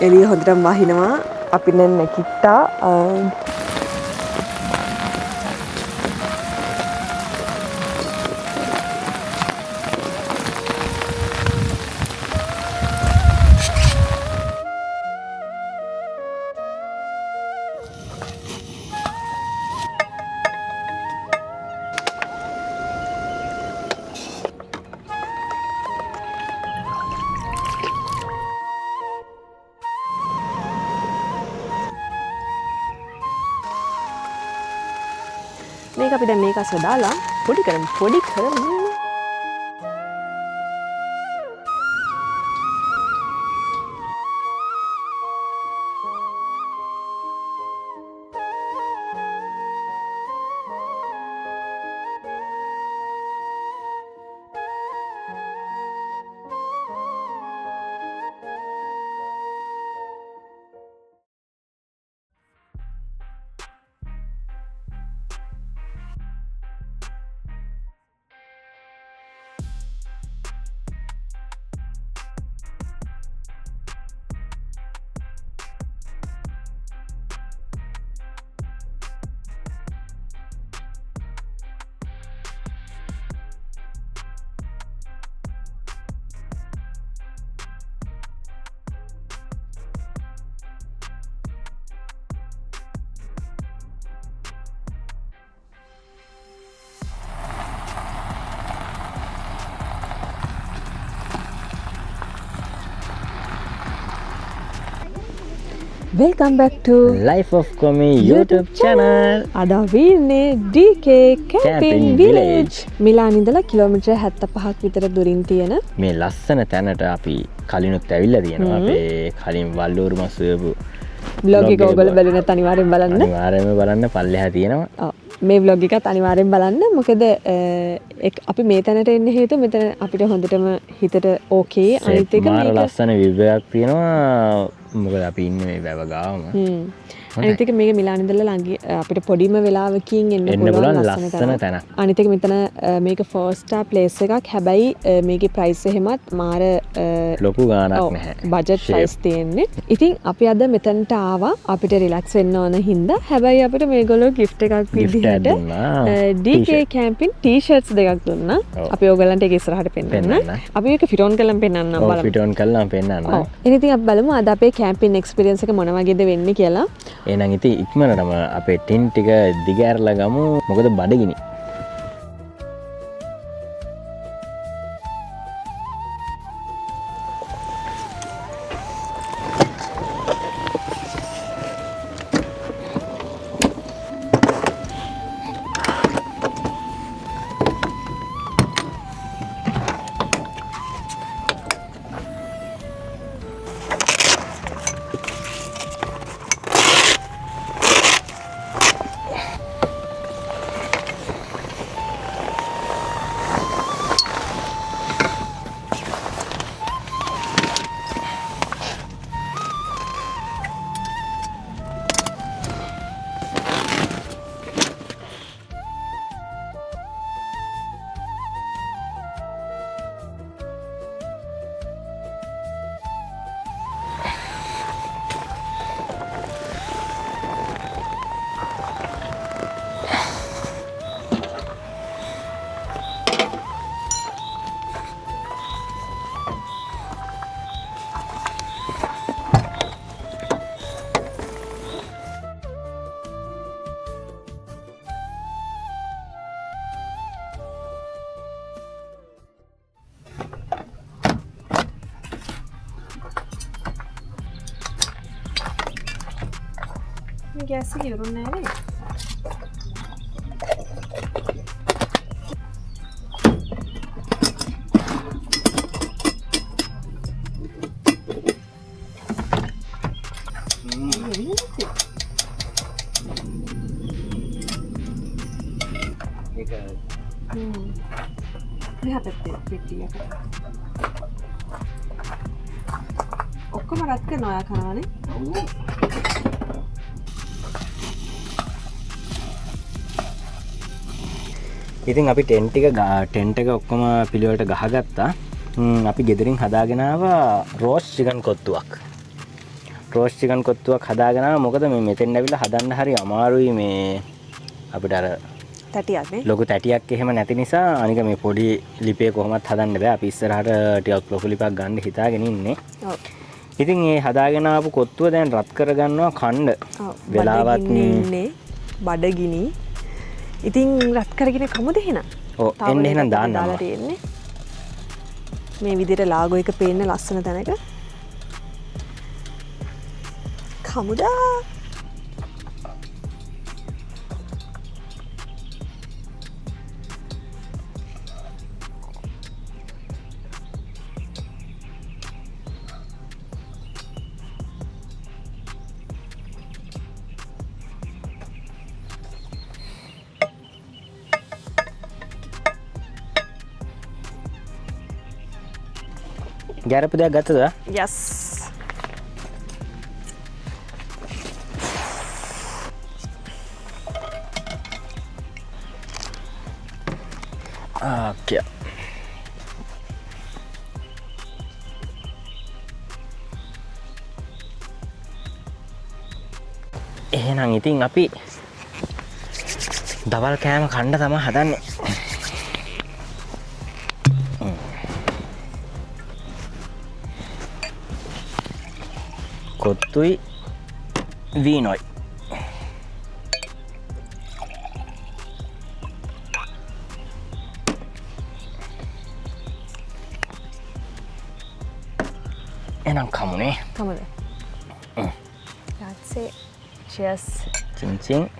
එළිය හොඳටම වහිනවා. අපි දැන් නැගිට්ටා. මේක අපි දැන් මේක අස්ස දාලා පොඩි කරමු. Welcome back to Life of Komi YouTube channel. අද අපි ඉන්නේ DK Camping Village. මිලාන් ඉඳලා කිලෝමීටර් 75ක් විතර දුරින් තියෙන මේ ලස්සන තැනට අපි කලිනුත් ඇවිල්ලා තියෙනවා. අපේ කලින් වල්ලූරු මසුවපු vlog එක ඔයගොල්ලෝ බැලුවේ නැත්නම් අනිවාර්යෙන් බලන්න. අනිවාර්යෙන්ම බලන්න පල්ලෙහා තියෙනවා. ඔව්. මේ vlog එකත් අනිවාර්යෙන් බලන්න. මොකද අපි මේ තැනට එන්න හේතුව මෙතන අපිට හොඳටම හිතට ඕකේ. අනිත් එක මාර ලස්සන view එකක් තියෙනවා. මොකද අපි ඉන්නේ මේ වැව ගාවම. අනිත් එක මේක මිලාන් ඉඳලා ළඟ අපිට පොඩිම වෙලාවකින් එන්න පුළුවන් ලස්සන තැනක්. අනිත් එක මෙතන මේක 4 star place එකක්. හැබැයි මේකේ price එහෙමත් මාර ලොකු ගාණක් නැහැ. budget price තියෙන්නේ. ඉතින් අපි අද මෙතනට ආවා අපිට relax වෙන්න ඕන හින්දා. හැබැයි අපිට මේගොල්ලෝ gift එකක් විදිහට DK camping t-shirts දෙකක් දුන්නා. අපි ඕගලන්ට ඒක ඉස්සරහට පෙන්නන්න. අපි මේක fit on කරලා පෙන්නන්නම් බලමු. fit on කරලා පෙන්නන්න. ඔව්. ඉතින් අපි බලමු අද අපේ camping experience එක මොන වගේද වෙන්නේ කියලා. එහෙනම් ඉතින් ඉක්මනටම අපේ ටින් ටික දිගෑරලා ගමු. මොකද බඩගිනි. ගෑස් එක ඉවරුනේ නැහැ නේ. මෙහා පැත්තේ පෙට්ටියක. ඔක්කොම රත් කරනවා ඔයා කනවානේ. ඉතින් අපි ටෙන්ට් එක ඔක්කොම පිළිවෙලට ගහගත්තා. අපි ගෙදරින් හදාගෙන ආවා රෝස් චිකන් කොත්තුවක්. රෝස්ට් චිකන් කොත්තුවක් හදාගෙන ආවා. මොකද මේ මෙතෙන් ඇවිල්ලා හදන්න හරි අමාරුයි මේ අපිට අර තැටියක් නේ. ලොකු තැටියක් එහෙම නැති නිසා අනික මේ පොඩි ලිපේ කොහොමත් හදන්න බෑ. අපි ඉස්සරහට ටිකක් ලොකු ලිපක් ගන්න හිතාගෙන ඉන්නේ. ඔව්. ඉතින් මේ හදාගෙන ආපු කොත්තුව දැන් රත් කරගන්නවා කණ්ඩ. වෙලාවත් ඉන්නේ බඩගිනි. ඉතින් රත් කරගෙන කමුද එහෙනම්? ඔව් එන්න එහෙනම් දාන්නවා. තියෙන්නේ. මේ විදිහට ලාගෝ එක පේන්න ලස්සන තැනක. කමුදා. ගැරපු දෙයක් ගත්තද? යස්. ඕකේ. එහෙනම් ඉතින් අපි දවල් කෑම කන්න තමයි හදන්නේ. කොත්තුයි වීනොයි. එහෙනම් කමුනේ. කමුද? That's it. Cheers. Chin chin.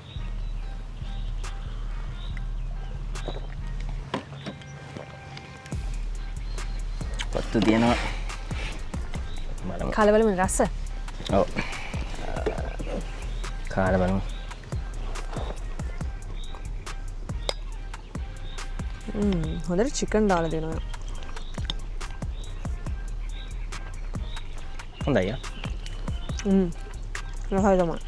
Kottu දිනනවා. බලමු. කාලා බලමු රස. ඔව්. කාලා බලමු. හොඳට චිකන් දාලා දෙනවා. හොඳයි ආ. රහයි තමයි.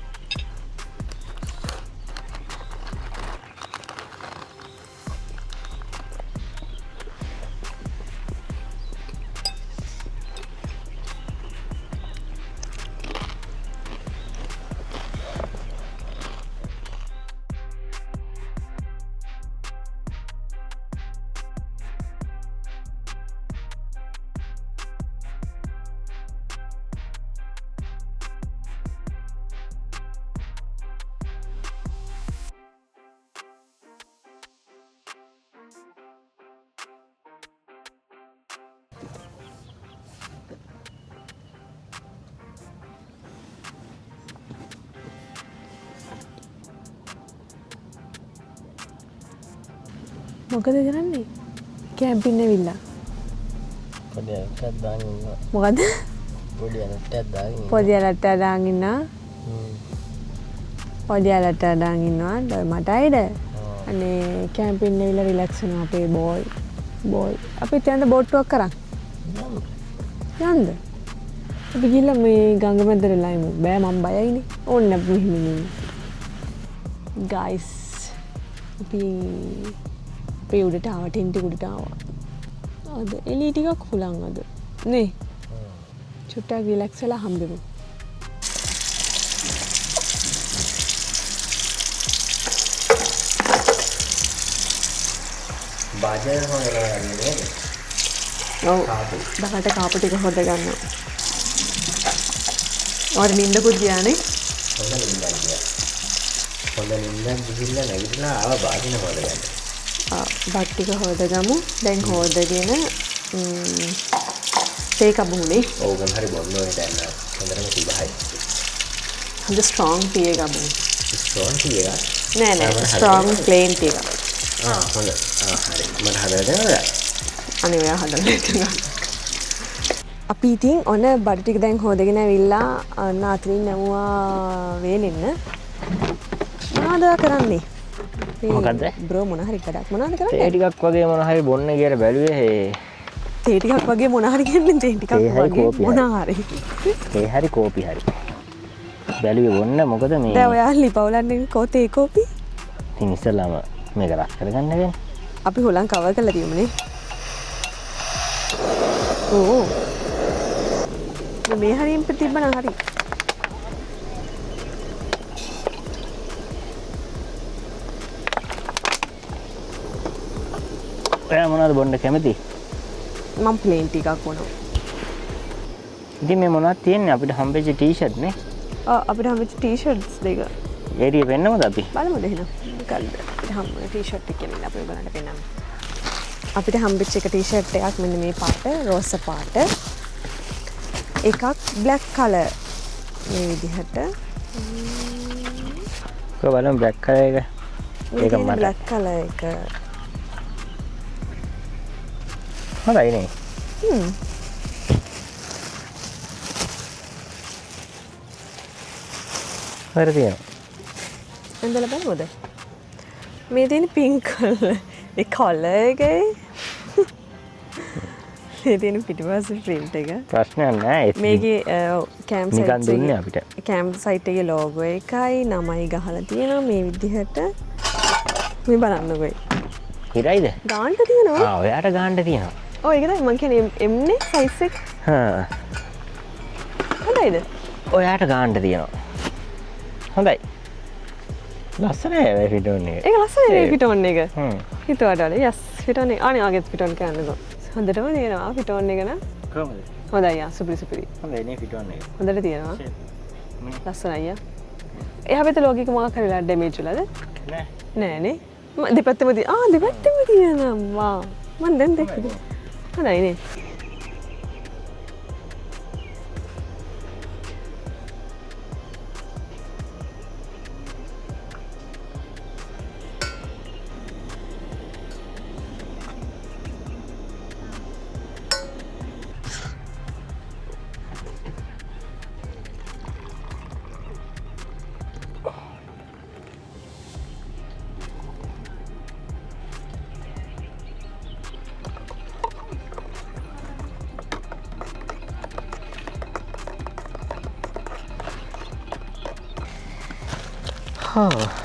මොකද කරන්නේ? කැම්පින් ඇවිල්ලා. පොඩි අලට්ටක් දාගෙන ඉන්නවා. මොකද? පොඩි අලට්ටක් දාගෙන ඉන්නවා. පොඩි අලට්ටක් දාගෙන ඉන්නවා. පොඩි අලට්ටක් දාගෙන ඉන්නවා. මටයිද? අනේ කැම්පින් ඇවිල්ලා රිලැක්ස් වෙනවා අපේ බෝයි. අපි දැන් බෝට්ටුවක් කරන්. යන්න. අපි ගිහලා මේ ගඟ මැදට ලයිමු. බෑ මම බයයිනේ. ඕන්න මෙහෙම. ගයිස් අපි උඩට ආවා ටෙන්ට් උඩට ආවා. අද එළිය ටිකක් හුලං අද. නේ. චුට්ටක් රිලැක්ස් වෙලා හම්බෙමු. බාජර් හොයලා නේද? ඔව්. දහකට කාපු ටික හොද ගන්නවා. ඔයාලා නිින්දකුත් ගියානේ? හොඳ නිින්දක් ගියා. හොඳ නිින්දක් ගිහිල්ලා නැගිටලා ආවා බාජින හොද ගන්න. බත් ටික හොදගමු. දැන් හොදගෙන තේ කබුනේ. ඔව් ගම් හරි බොන්න ඕනේ දැන් හොඳටම තිබහයි. හොඳ ස්ට්‍රෝං ටී එක ගමු. ස්ට්‍රෝං ටී එක? නෑ ස්ට්‍රෝං ප්ලේන් ටී එක. හොඳ. හරි. මට හදලා දෙන්නද? අනේ ඔයා හදලා දෙන්න. අපි ඉතින් ඔන්න බඩු ටික දැන් හොදගෙන ඇවිල්ලා අන්න අතරින් නැමුවා වේලෙන්න. මොනවද කරන්නේ? මොකද්ද? බ්‍රෝ මොන හරි කඩක් මොනවද කරන්නේ? තේ ටිකක් වගේ මොන හරි බොන්න කියලා බැලුවේ හේ. තේ ටිකක් වගේ මොන හරි කියන්නේ තේ ටිකක් වගේ මොන හරි. තේ හරි කෝපි හරි. බැලුවේ බොන්න මොකද මේ? දැන් ඔයා ලිපවලන්නේ තේ කෝපි? ඉතින් ඉස්සෙල්ලාම මේක රස් කරගන්න වෙන්නේ. අපි හොලන් කවර් කරලා තියමුනේ. ඕ. මේ හරියෙන් තිබ්බනම් හරි. ඔයා මොනවද බොන්න කැමති? මම ප්ලේන් ටිකක් වුණා. ඉතින් මේ මොනවද තියෙන්නේ අපිට හම්බෙච්ච ටී-ෂර්ට් නේ? අපිට හම්බෙච්ච ටී-ෂර්ට්ස් දෙක. ඒ ටික පෙන්නමුද අපි? බලමුද එහෙනම්? මොකක්ද? අපිට හම්බුන ටී-ෂර්ට් එක කියන්නේ අපි ඔයගලන්ට පෙන්නන්න. අපිට හම්බෙච්ච එක ටී-ෂර්ට් එකක් මෙන්න මේ පාට, රෝස පාට. එකක් බ්ලැක් කලර්. මේ විදිහට. කොහොම බලමු බ්ලැක් කලර් එක. ඒක මට. බ්ලැක් කලර් එක. හොඳයි නේ. හරි තියෙනවා. ඇඳලා බලමුද? මේ තියෙන පින්ක් කලර්. ඒ කලර් එකේ මේ තියෙන පිටිපස්සේ print එක. ප්‍රශ්නයක් නෑ. මේකේ කැම්ප් නිකන් සයිට් දුන්නේ එකේ අපිට. කැම්ප් සයිට් එකේ ලෝගෝ එකයි නමයි ගහලා තියෙනවා මේ විදිහට. මේ බලන්නකෝ. හිරයිද? ගාන්න තියෙනවා. ඔයාට ගාන්න තියෙනවා. ඔව් ඒක තමයි මං කියන්නේ M නේ සයිස් එක. හොඳයිද? ඔයාට ගාන්න තියෙනවා. හොඳයි. ලස්සනයි ඒ ෆිටෝන් එක. ඒක ලස්සනයි මේ ෆිටෝන් එක. හිතුවට වල යස් ෆිටෝන් එක. අනේ ආගෙත් ෆිටෝන් කරන්නකෝ. හොඳටම තියෙනවා ෆිටෝන් එක න. කොහමද? හොඳයි යා සුපිරි. හොඳයි නේ ෆිටෝන් එක. හොඳට තියෙනවා. ලස්සනයි යා. එහා පැත්තේ ලෝගික මොකක් කරලා ඩැමේජ් වෙලාද? නෑ. නෑනේ. දෙපැත්තම දෙපැත්තම තියෙනවා. මං දැන් දැක්කද? හොඳයි නේ.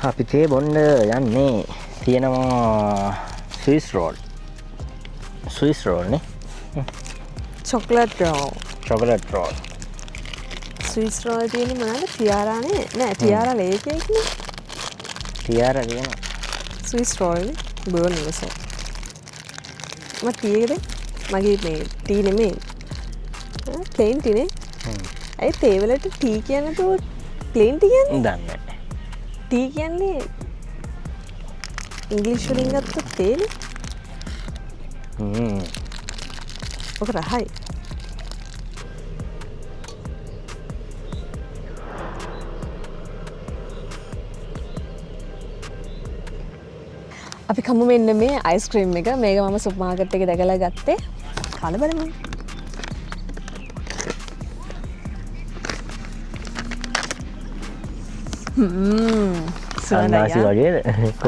අපි තේ බොන්න යන්නේ තියෙනවා ස්විස් රෝල් නේ chocolate roll. Chocolate roll. Swiss roll තියෙන්නේ මොනවාද? ටියාරානේ. නෑ ටියාරා ලේකේක් නේ. ටියාරා තියෙනවා. ස්විස් රෝල් නේ. බෝල් නෙවෙයි. මම ටී එකද? මගේ මේ ටී නෙමෙයි. ප්ලේන් ටී නේ. ඒ තේ වලට ටී කියන්නේ તો ප්ලේන් ටී කියන්නේ? දන්නේ නැහැ. ටී කියන්නේ ඉංග්‍රීසි වලින් ගත්තොත් තේනේ. ඔක රහයි. අපි කමු මෙන්න මේ අයිස්ක්‍රීම් එක. මේක මම සුපර් මාකට් එකේ දැකලා ගත්තේ. කාලා බලමු. අන්නාසි වගේද?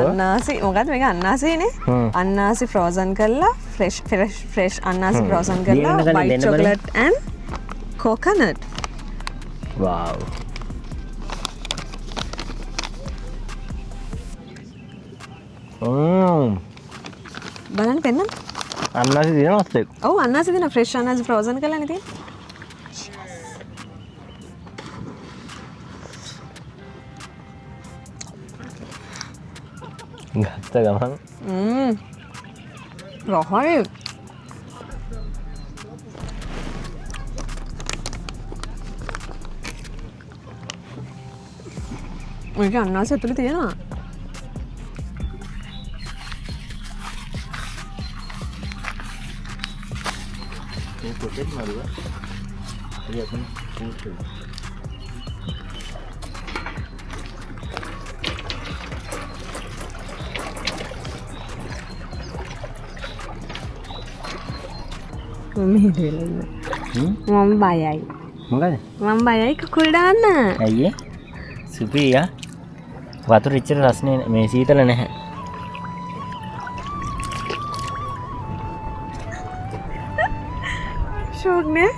අන්නාසි මොකද්ද මේක? අන්නාසිනේ. අන්නාසි ෆ්‍රෝසන් කරලා ෆ්‍රෙෂ් අන්නාසි ෆ්‍රෝසන් කරලා white chocolate and coconut. wow. බලන්න පෙන්නන්න. අන්නාසි දිනවත් එක්ක. ඔව් අන්නාසි දින ෆ්‍රෙෂ් අන්නාසි ෆ්‍රෝසන් කරලානේ තියෙන්නේ. ගත්ත ගමන් රහයි. මේක අන්නාසි ඇතුලේ තියෙනවා. මේ පොකට් මාරුව. හරි අපන පොකට්. මම බයයි. මොකද? මම බයයි කකුල් දාන්න. ඇයි? සුපිරියා. වතුර ඉච්චර රස්නේ මේ සීතල නැහැ. ෂෝක් නේ?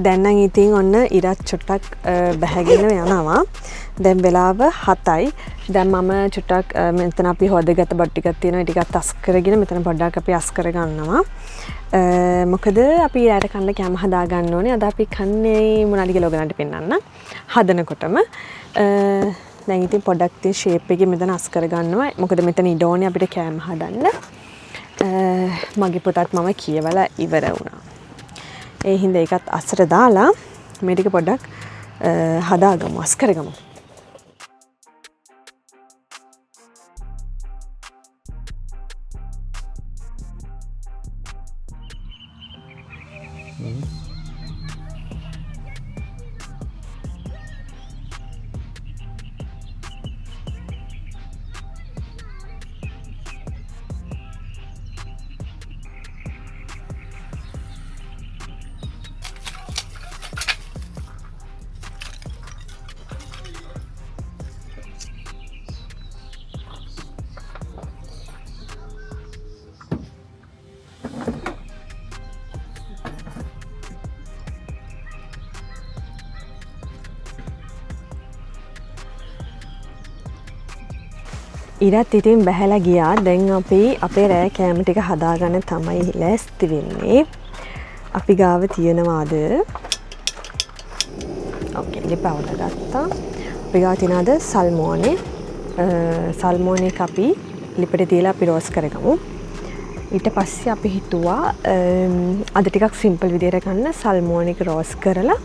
දැන් නම් ඉතින් ඔන්න ඉරත් චුට්ටක් බැහැගෙන යනවා. දැන් වෙලාව 7යි. දැන් මම චුට්ටක් මෙතන අපි හොදගත බඩ ටිකක් තියෙනවා. ඒ ටිකත් අස් කරගෙන මෙතන පොඩ්ඩක් අපි අස් කර ගන්නවා. මොකද අපි ඊට කන්න කැම හදා ගන්න ඕනේ. අද අපි කන්නේ මොනවාද කියලා ඔයගලන්ට පෙන්නන්න. හදනකොටම දැන් ඉතින් පොඩ්ඩක් තියෙන ෂේප් එකේ මෙතන අස් කර ගන්නවා. මොකද මෙතන ඉඩ ඕනේ අපිට කැම හදන්න. මගේ පොතත් මම කියවලා ඉවර වුණා. ඒ හින්දා ඒකත් අස්සට දාලා මේ ටික පොඩ්ඩක් හදාගමු, අස් කරගමු. ඉරත් ඉතින් බැහැලා ගියා. දැන් අපි අපේ රෑ කෑම ටික හදාගන්න තමයි ලෑස්ති වෙන්නේ. අපි ගාව තියනවාද? ඕකේ, ලිපවල ගත්තා. අපි ගාව තියනවාද සල්මෝනේ. සල්මෝනේ එක අපි ලිපට තියලා අපි රෝස් කරගමු. ඊට පස්සේ අපි හිතුවා අද ටිකක් සිම්පල් විදියට ගන්න සල්මෝන් එක රෝස් කරලා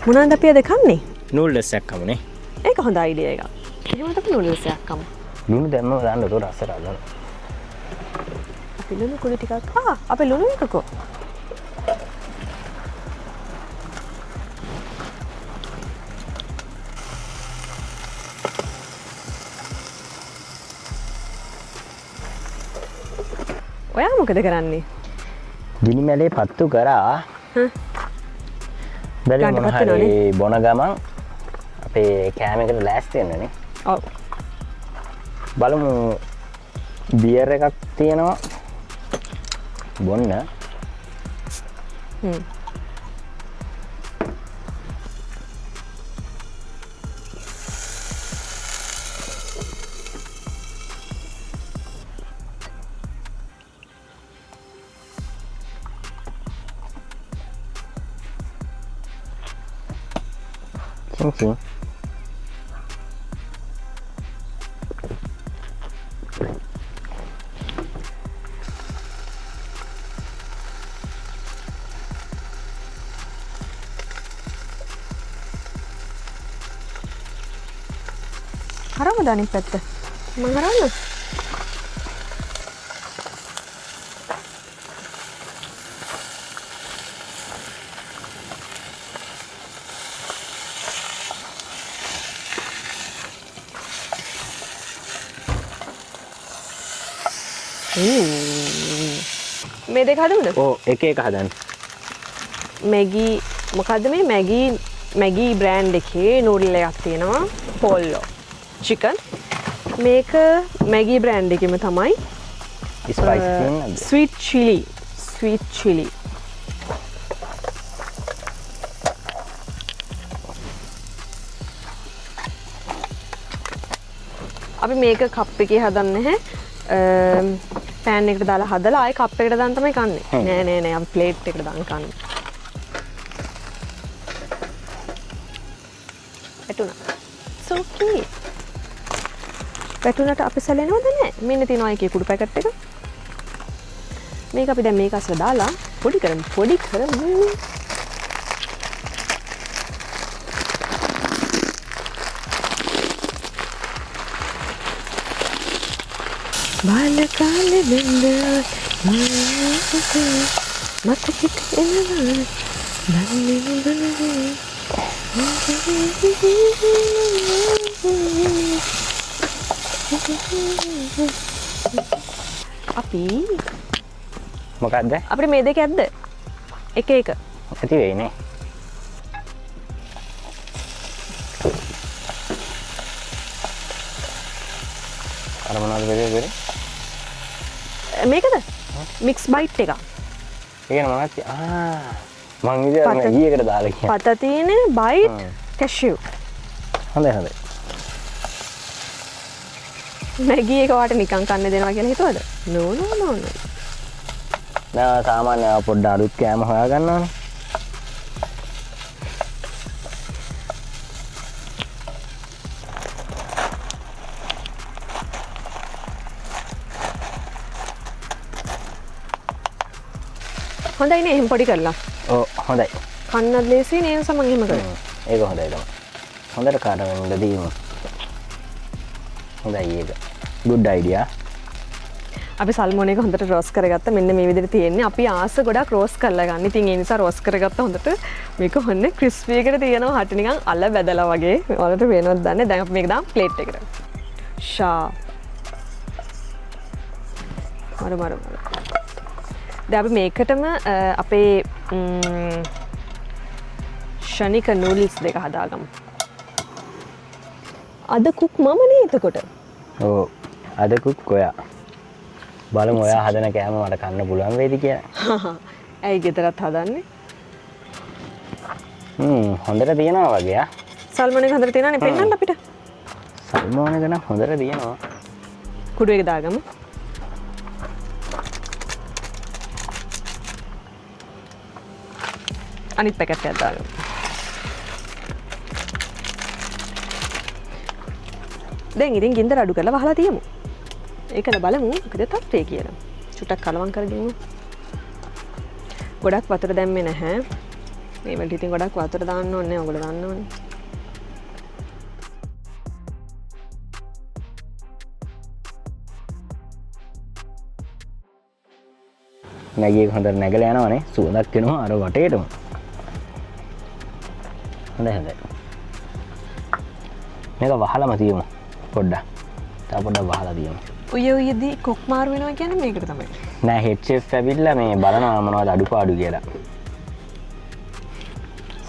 මොනවාද අපි අද කන්නේ? නූඩ්ල්ස් එකක් කමුනේ. ඒක හොඳ අයිඩියා එකක්. එහෙනම් අපි නූඩ්ල්ස් එකක් කමු. ලුණු දැම්ම දාන්න උඩ රසට අදන. අපි ලුණු කුඩු ටිකක් අපේ ලුණු එකකෝ. ඔයා මොකද කරන්නේ? ගිනි මැලේ පත්තු කරා. බැලුව මොන හරි බොන ගමන් අපේ කෑම එකට ලෑස්ති වෙන්නනේ. ඔව්. බලමු බියර් එකක් තියෙනවා බොන්න. Ching ching. හරවද අනිත් පැත්ත? මම හරවන්න. මේ දෙක හදමුද? ඔව් එක එක හදන්න. මැගි මොකද්ද මේ මැගි බ්‍රෑන්ඩ් එකේ නූඩල් එකක් තියෙනවා පොල්ලෝ චිකන්. මේක මැගි බ්‍රෑන්ඩ් එකේම තමයි. ස්පයිසි තියෙනවද? Sweet Chile. අපි මේක කප් එකේ හදන්නේ නැහැ. පෑන් එකට දාලා හදලා ආයෙ කප් එකට දාන්න තමයි කන්නේ. නෑ අපි ප්ලේට් එකට දාන්න කන්නේ. වැටුණා. සෝකී. වැටුණාට අපි සැලෙනවද නෑ? මෙන්න තියෙනවා එකේ කුඩු පැකට් එක. මේක අපි දැන් මේක අස්සලා දාලා පොඩි කරමු. ಬಾಲ್ಯಕಾಲ ಬೆಂದ ಮತ್ತೆ අපි මොකක්ද? අපිට මේ දෙක ඇද්ද? එක එක. ඇති වෙයිනේ. අර මොනවද වෙන්නේ? මේකද? මික්ස් බයිට් එක. ඒක මොනවද? මං ඉතින් මැගියකට දාලා කියන්නේ. පත තියෙන බයිට් කැෂියු. හොඳයි හොඳයි. මැගි එක වාට නිකන් කන්න දෙනවා කියලා හිතුවද? නෝ නෝ නෝ නෝ. නෑ සාමාන්‍යයෙන් පොඩ්ඩ අලුත් කෑම හොයා ගන්නවනේ. හොඳයි නේ එහෙම පොඩි කරලා. ඔව් හොඳයි. කන්නත් ලේසි නේ සමන් එහෙම කරලා. ඒක හොඳයි තමයි. හොඳට කාටවෙන්න දීමු. හොඳයි ඒක. good idea. අපි සල්මෝන් එක හොඳට රෝස් කරගත්තා. මෙන්න මේ විදිහට තියෙන්නේ. අපි ආස ගොඩක් රෝස් කරලා ගන්න. ඉතින් ඒ නිසා රෝස් කරගත්තා හොඳට. මේක හොන්නේ ක්‍රිස්පි එකට තියෙනවා හට නිකන් අල බැදලා වගේ. ඔයාලට පේනවද දන්නේ? දැන් අපි මේක දාමු ප්ලේට් එකට. ෂා. මරු. දැන් අපි මේකටම අපේ ශනික නූඩල්ස් දෙක හදාගමු. අද කුක් මම නේ එතකොට. ඔව් අද කුක් ඔයා. බලමු ඔයා හදන කෑම මට කන්න පුළුවන් වේද කියලා. ඇයි ගෙදරත් හදන්නේ? හොඳට තියෙනවා වගේ ආ. සල්මෝන් එක හොඳට තියෙනවනේ පෙන්නන්න අපිට. සල්මෝන් එක නම් හොඳට තියෙනවා. කුඩු එක දාගමු. අනිත් පැකට් එකක් දාගමු. දැන් ඉතින් ගින්දර අඩු කරලා වහලා තියමු. ඒකල බලමු මොකද තත්ත්වය කියලා. චුට්ටක් කලවම් කරගමු. ගොඩක් වතුර දැම්මේ නැහැ. මේ වලට ඉතින් ගොඩක් වතුර දාන්න ඕනේ. ඔයගොල්ලෝ දාන්න ඕනේ. මැගි එක හොඳට නැගලා යනවනේ. සුවඳක් එනවා අර වටේටම. හොඳයි. මේක වහලම තියමු. පොඩ්ඩක්. තව පොඩ්ඩක් වහලා තියමු. ඔයදී කොක් මාරු වෙනවා කියන්නේ මේකට තමයි. නෑ හෙඩ් ෂෙෆ් ඇවිල්ලා මේ බලනවා මොනවද අඩුපාඩු කියලා.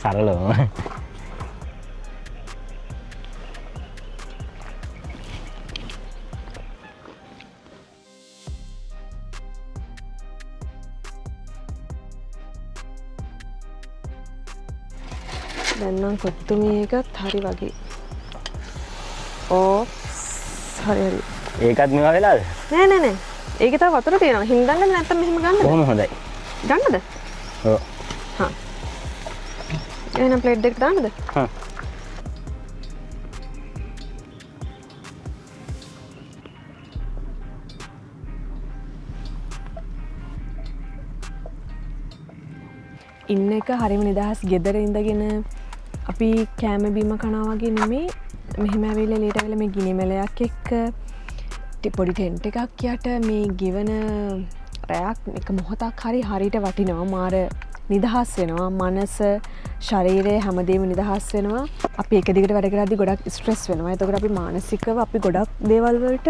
සරලව. දැන් නම් කොත්තුමී එකත් හරි වගේ. ඕ හරි. ඒකත් මේවා වෙලාද? නෑ. ඒකේ තව වතුර තියෙනවා. හින්දන්නද නැත්නම් මෙහෙම ගන්නද? කොහොම හොඳයි. ගන්නද? ඔව්. හා. එහෙනම් ප්ලේට් දෙක දාන්නද? හ්ම්. ඉන්න එක හරිම නිදහස් ගෙදර ඉඳගෙන අපි කෑම බීම කනවා වගේ නෙමේ. මෙහෙම ඇවිල්ලා ලේට ඇවිල්ලා මේ ගිනි මැලයක් එක්ක පොඩි ටෙන්ට් එකක් යට මේ ගෙවන රැයක් එක මොහොතක් හරි හරියට වටිනවා. මාර නිදහස් වෙනවා. මනස ශරීරය හැමදේම නිදහස් වෙනවා. අපි එක දිගට වැඩ කරද්දී ගොඩක් ස්ට්‍රෙස් වෙනවා. එතකොට අපි මානසිකව අපි ගොඩක් දේවල් වලට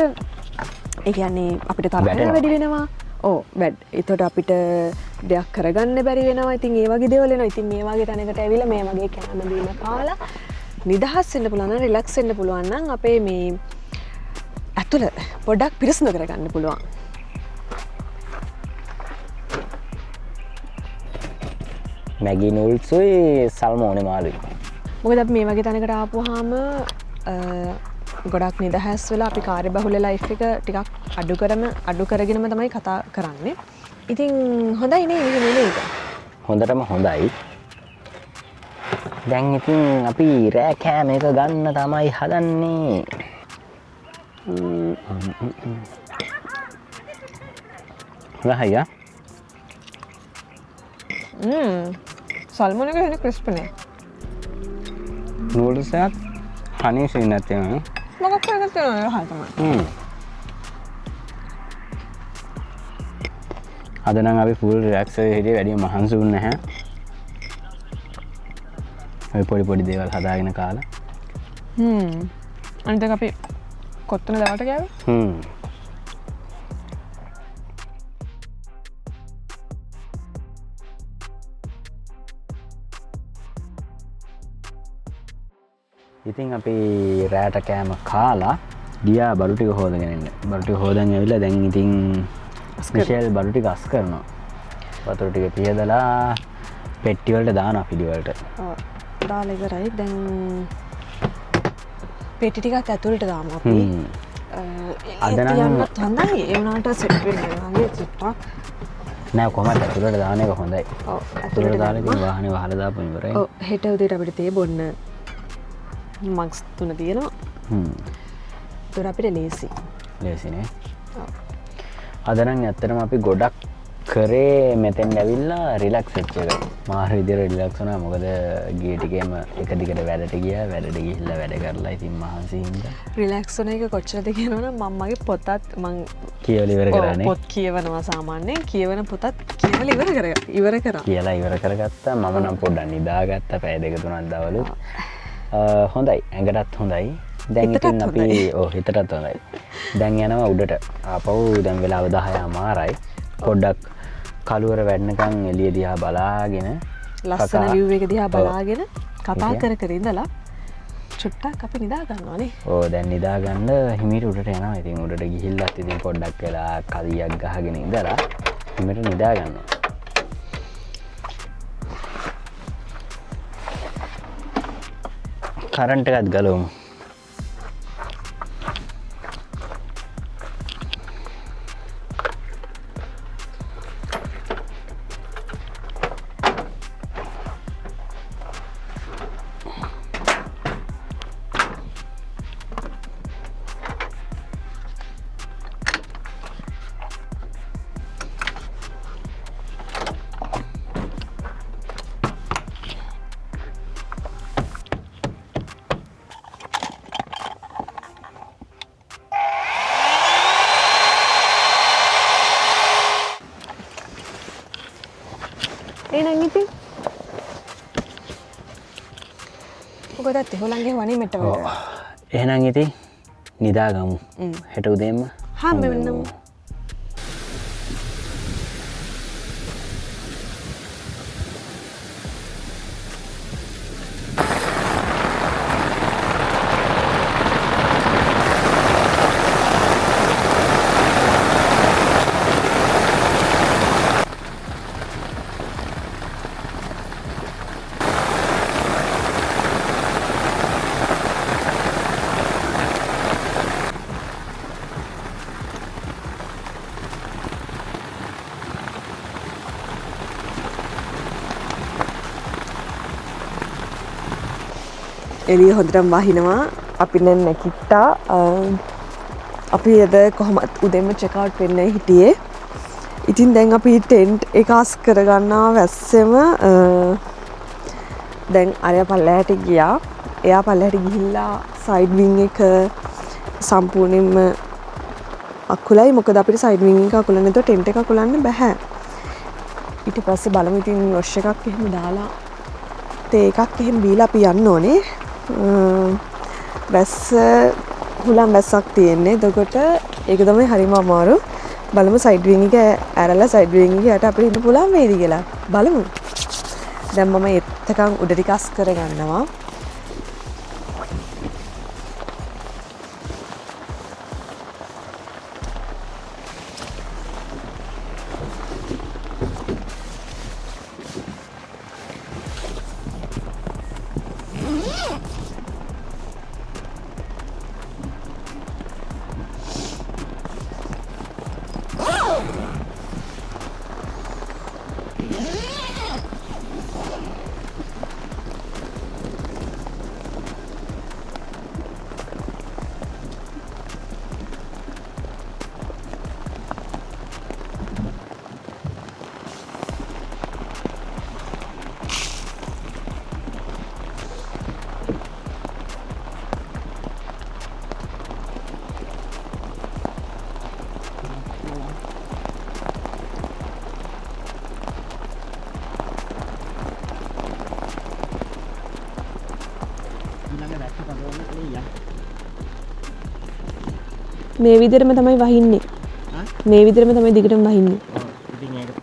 ඒ කියන්නේ අපිට තරහ වැඩි වෙනවා. ඕ එතකොට අපිට දෙයක් කරගන්න බැරි වෙනවා. ඉතින් ඒ වගේ දේවල් වෙනවා. ඉතින් මේ වගේ තැනකට ඇවිල්ලා මේ වගේ කෑම බීම කාලා නිදහස් වෙන්න පුළුවන් නම් රිලැක්ස් වෙන්න පුළුවන් නම් අපේ මේ ඇතුළ පොඩ්ඩක් පිරිසිදු කරගන්න පුළුවන්. මැගි නූඩල්ස්ුයි සල්මෝනේ මාළුයි. මොකද අපි මේ වගේ තැනකට ආපුවාම ගොඩක් නිදහස් වෙලා අපි කාර්යබහුල ලයිෆ් එක ටිකක් අඩු කරගෙනම තමයි කතා කරන්නේ. ඉතින් හොඳයි නේ මේක. හොඳටම හොඳයි. දැන් ඉතින් අපි රෑ කෑම එක ගන්න තමයි හදන්නේ. රහයියා. සල්මෝන් එක එන ක්‍රිස්පි නේ. නූඩල්ස් එකත් හනි සීන් නැත්තේ නේ. මොකක් කරගෙන තියෙනවද හරි තමයි. අද නම් අපි ෆුල් රිලැක්ස් වෙලා හිටියේ වැඩි මහන්සි වුණ නැහැ. අපි පොඩි දේවල් හදාගෙන කාලා. අනිත් එක අපි කොත්තන දවල්ට ගියාද? ඉතින් අපි රෑට කෑම කාලා ගියා බඩු ටික හොදගෙන එන්න. බඩු ටික හොදන් ඇවිල්ලා දැන් ඉතින් ස්පෙෂල් බඩු ටික අස් කරනවා. වතුර ටික පියදලා පෙට්ටි වලට දානවා පිළි වලට. ඔව්. දාලා ඉවරයි. දැන් පෙට්ටි ටිකත් ඇතුළට දාමු අපි. අද නම් යන්නත් හොඳයි. ඒ වුණාට සෙට් වෙනවා වගේ චුට්ටක්. නෑ කොහමද ඇතුළට දාන එක හොඳයි. ඔව් ඇතුළට දාලා ඉතින් වාහනේ වහලා දාපුවා ඉවරයි. ඔව් හෙට උදේට අපිට තේ බොන්න මග්ස් 3 තියෙනවා. ඒතර අපිට ලේසි. ලේසිනේ. ඔව්. අද නම් ඇත්තටම අපි ගොඩක් කරේ මෙතෙන් ඇවිල්ලා රිලැක්ස් වෙච්ච එක. මාර විදියට රිලැක්ස් වුණා. මොකද ගිය ටිකේම එක දිගට වැඩට ගියා. වැඩට ගිහිල්ලා වැඩ කරලා ඉතින් මහන්සි හින්දා. රිලැක්ස් වුණ එක කොච්චරද කියනවනම් මම මගේ පොතත් මං කියලා ඉවර කරානේ. පොත් කියවනවා සාමාන්‍යයෙන්. කියවන පොතත් කියවලා ඉවර කරා. කියලා ඉවර කරගත්තා. මම නම් පොඩ්ඩක් නිදාගත්තා. පැය දෙක තුනක් දවලු. හොඳයි. ඇඟටත් හොඳයි. දැන් ඉතින් අපි හිතටත් හොඳයි. දැන් යනවා උඩට. ආපහු දැන් වෙලාව 10:00 පොඩ්ඩක් කළුවර වැඩනකම් එළිය දිහා බලාගෙන ලස්සන view එක දිහා බලාගෙන කතා කර කර ඉඳලා චුට්ටක් අපි නිදා ගන්නවානේ. ඕ දැන් නිදා ගන්න හිමීට උඩට යනවා. ඉතින් උඩට ගිහිල්ලත් ඉතින් පොඩ්ඩක් වෙලා කලියක් ගහගෙන ඉඳලා හිමීට නිදා ගන්නවා. කරන්ට් එකත් ගලවමු. එහෙනම් ඉතින් මොකදත් හොලංගේ වනේ මෙට වල. එහෙනම් ඉතින් නිදාගමු. හෙට උදේම හම්බ වෙන්නමු. එළිය හොඳටම වහිනවා. අපි දැන් නැගිට්ටා. අපි අද කොහොමත් උදේම චෙක් අවුට් වෙන්න හිටියේ. ඉතින් දැන් අපි ටෙන්ට් එක අස් කරගන්නවා වැස්සෙම. දැන් අරයා පල්ලෙහාට ගියා. එයා පල්ලෙහාට ගිහිල්ලා සයිඩ් වින් එක සම්පූර්ණයෙන්ම අකුලයි. මොකද අපිට සයිඩ් වින් එක අකුලන්න නැතුව ටෙන්ට් එක අකුලන්න බෑ. ඊට පස්සේ බලමු ඉතින් වොෂ් එකක් එහෙම දාලා තේ එකක් එහෙම බීලා අපි යන්න ඕනේ. වැස්ස හුලම් වැස්සක් තියෙන්නේ. එතකොට ඒක තමයි හරිම අමාරු. බලමු සයිඩ් වින් එක ඇරලා සයිඩ් වින් එක යට අපිට ඉන්න පුළුවන් වේද කියලා. බලමු. දැන් මම එතකන් උඩ ටික අස් කරගන්නවා. මේ විදිහටම තමයි වහින්නේ. මේ විදිහටම තමයි දිගටම වහින්නේ. ඉතින් ඒක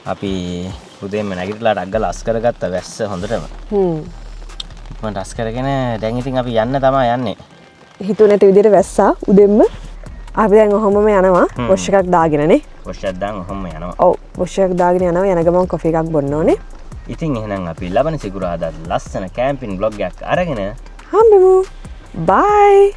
අපි උදේම නැගිටලා ඩග්ගල අස් කරගත්ත වැස්ස හොඳටම. ඉක්මනට අස් කරගෙන දැන් ඉතින් අපි යන්න තමයි යන්නේ. හිතුව නැති විදිහට වැස්සා උදෙන්ම අපි දැන් ඔහොමම යනවා වොෂ් එකක් දාගෙනනේ. වොෂ් එකක් දාන් ඔහොම යනවා. ඔව් වොෂ් එකක් දාගෙන යනවා යන ගමන් කොෆි එකක් බොන්න ඕනේ. ඉතින් එහෙනම් අපි ලබන සිකුරාදා ලස්සන කැම්පින් බ්ලොග් එකක් අරගෙන හම්බෙමු. බයි.